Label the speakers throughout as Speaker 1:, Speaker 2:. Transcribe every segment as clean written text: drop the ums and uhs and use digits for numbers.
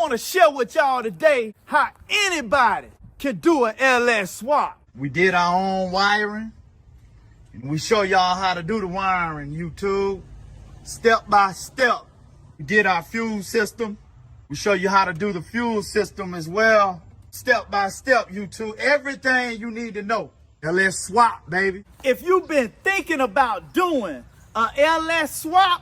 Speaker 1: want to share with y'all today how anybody can do an LS swap.
Speaker 2: We did our own wiring, and we show y'all how to do the wiring, YouTube, step by step. We did our fuel system. We show you how to do the fuel system as well, step by step, YouTube. Everything you need to know. LS swap, baby.
Speaker 1: If you've been thinking about doing a LS swap,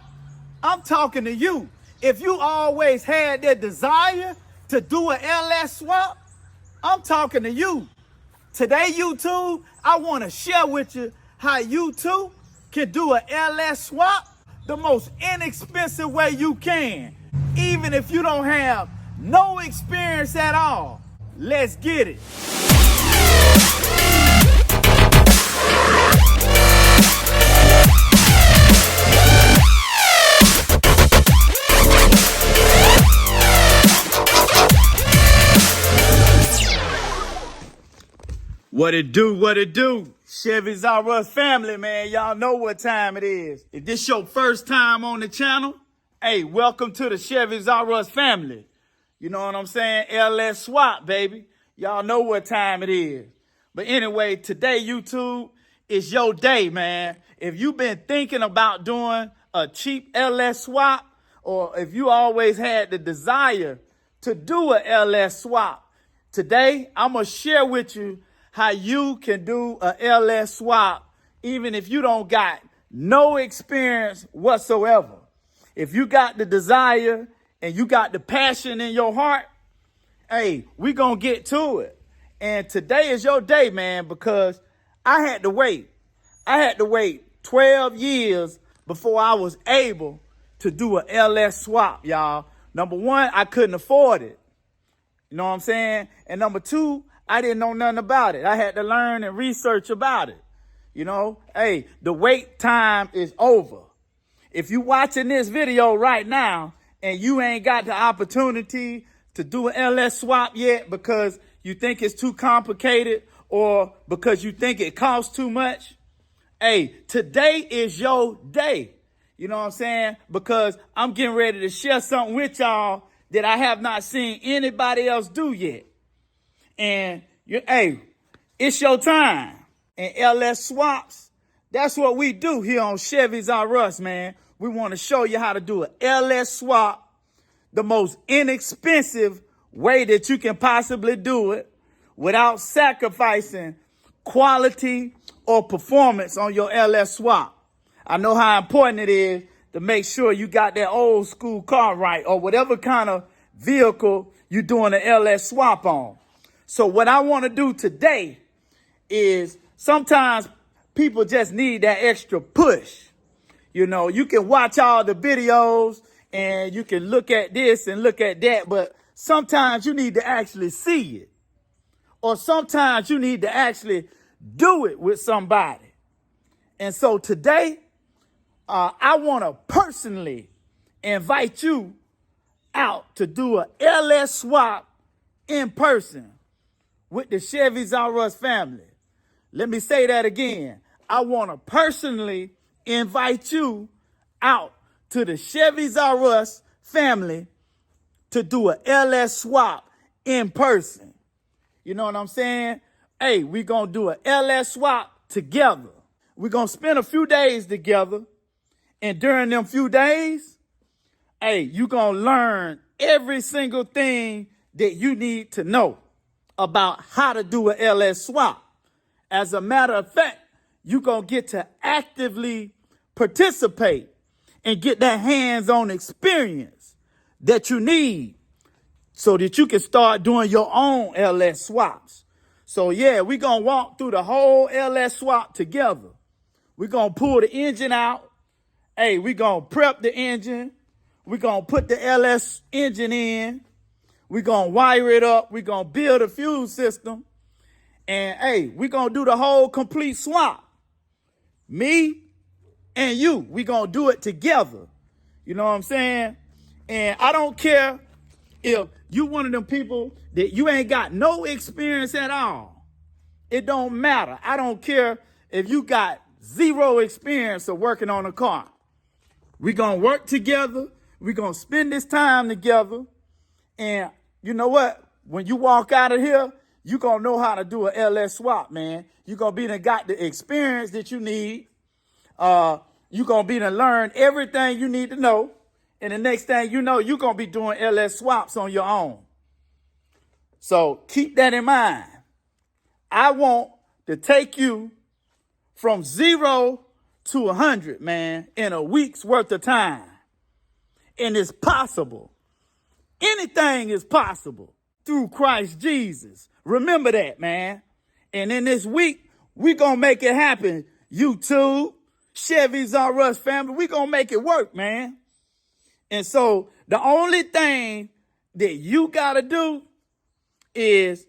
Speaker 1: I'm talking to you. If you always had that desire to do an LS swap, I'm talking to you. Today, YouTube, I want to share with you how you too can do an LS swap the most inexpensive way you can, even if you don't have no experience at all. Let's get it. What it do, what it do? Chevys R Us Family, man. Y'all know what time it is. If this your first time on the channel, hey, welcome to the Chevys R Us Family. You know what I'm saying? LS swap, baby. Y'all know what time it is. But anyway, today, YouTube, is your day, man. If you've been thinking about doing a cheap LS swap, or if you always had the desire to do a LS swap, today, I'm going to share with you how you can do a LS swap even if you don't got no experience whatsoever. If you got the desire and you got the passion in your heart, hey, we gonna get to it. And today is your day, man, because I had to wait. I had to wait 12 years before I was able to do a LS swap, y'all. Number one, I couldn't afford it. You know what I'm saying? And number two, I didn't know nothing about it. I had to learn and research about it. You know, hey, the wait time is over. If you watching this video right now and you ain't got the opportunity to do an LS swap yet because you think it's too complicated or because you think it costs too much, hey, today is your day. You know what I'm saying? Because I'm getting ready to share something with y'all that I have not seen anybody else do yet. And, hey, it's your time. And LS swaps, that's what we do here on Chevys R Us, man. We want to show you how to do an LS swap the most inexpensive way that you can possibly do it without sacrificing quality or performance on your LS swap. I know how important it is to make sure you got that old school car right or whatever kind of vehicle you're doing an LS swap on. So what I want to do today is sometimes people just need that extra push. You know, you can watch all the videos and you can look at this and look at that, but sometimes you need to actually see it. Or sometimes you need to actually do it with somebody. And so today, I want to personally invite you out to do a LS swap in person with the Chevys R Us Family. Let me say that again. I want to personally invite you out to the Chevys R Us Family to do a LS swap in person. You know what I'm saying? Hey, we're going to do a LS swap together. We're going to spend a few days together. And during them few days, hey, you're going to learn every single thing that you need to know about how to do an LS swap. As a matter of fact, you're going to get to actively participate and get that hands-on experience that you need so that you can start doing your own LS swaps. So yeah, we're going to walk through the whole LS swap together. We're going to pull the engine out. Hey, we're going to prep the engine. We're going to put the LS engine in. We're going to wire it up. We're going to build a fuel system. And, hey, we're going to do the whole complete swap. Me and you, we're going to do it together. You know what I'm saying? And I don't care if you one of them people that you ain't got no experience at all. It don't matter. I don't care if you got zero experience of working on a car. We're going to work together. We're going to spend this time together. And you know what? When you walk out of here, you're going to know how to do an LS swap, man. You're going to be got the experience that you need. You're going to be to learn everything you need to know. And the next thing you know, you're going to be doing LS swaps on your own. So keep that in mind. I want to take you from 0 to 100, man, in a week's worth of time. And it's possible. Anything is possible through Christ Jesus. Remember that, man. And in this week, we're going to make it happen. YouTube, Chevys R Us Family, we're going to make it work, man. And so the only thing that you got to do is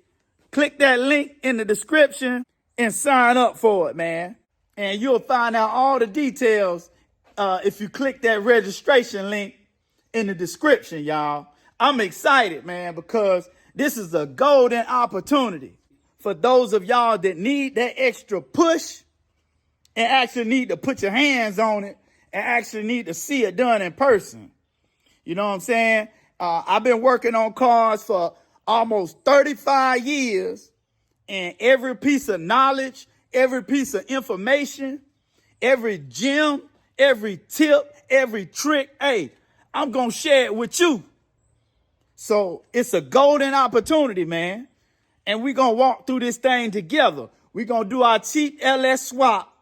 Speaker 1: click that link in the description and sign up for it, man. And you'll find out all the details if you click that registration link in the description, y'all. I'm excited, man, because this is a golden opportunity for those of y'all that need that extra push and actually need to put your hands on it and actually need to see it done in person. You know what I'm saying? I've been working on cars for almost 35 years, and every piece of knowledge, every piece of information, every gem, every tip, every trick, hey, I'm going to share it with you. So it's a golden opportunity, man. And we're going to walk through this thing together. We're going to do our cheap LS swap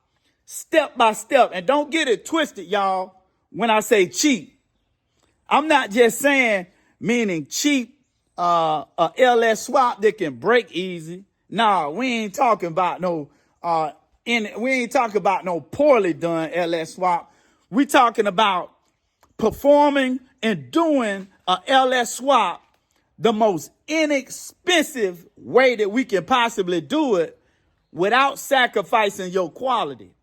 Speaker 1: step by step. And don't get it twisted, y'all, when I say cheap. I'm not just saying meaning cheap, a LS swap that can break easy. Nah, we ain't talking about no poorly done LS swap. We talking about performing and doing a LS swap the most inexpensive way that we can possibly do it without sacrificing your quality,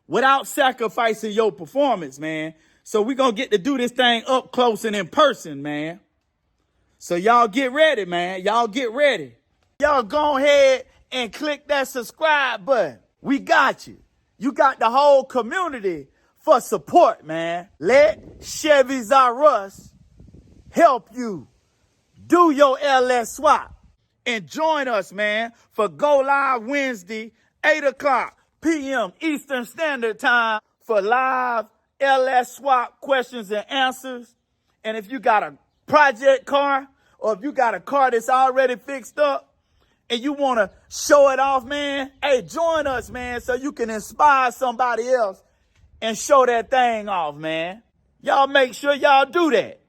Speaker 1: without sacrificing your performance, man. So we're going to get to do this thing up close and in person, man. So y'all get ready, man. Y'all get ready. Y'all go ahead and click that subscribe button. We got you. You got the whole community for support, man. Let Chevys R Us help you do your LS swap. And join us, man, for Go Live Wednesday, 8 o'clock p.m. Eastern Standard Time for live LS swap questions and answers. And if you got a project car or if you got a car that's already fixed up and you want to show it off, man, hey, join us, man, so you can inspire somebody else and show that thing off, man. Y'all make sure y'all do that.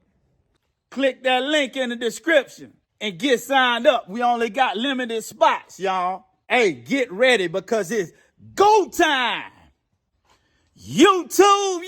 Speaker 1: Click that link in the description and get signed up. We only got limited spots, y'all. Hey, get ready because it's go time. YouTube.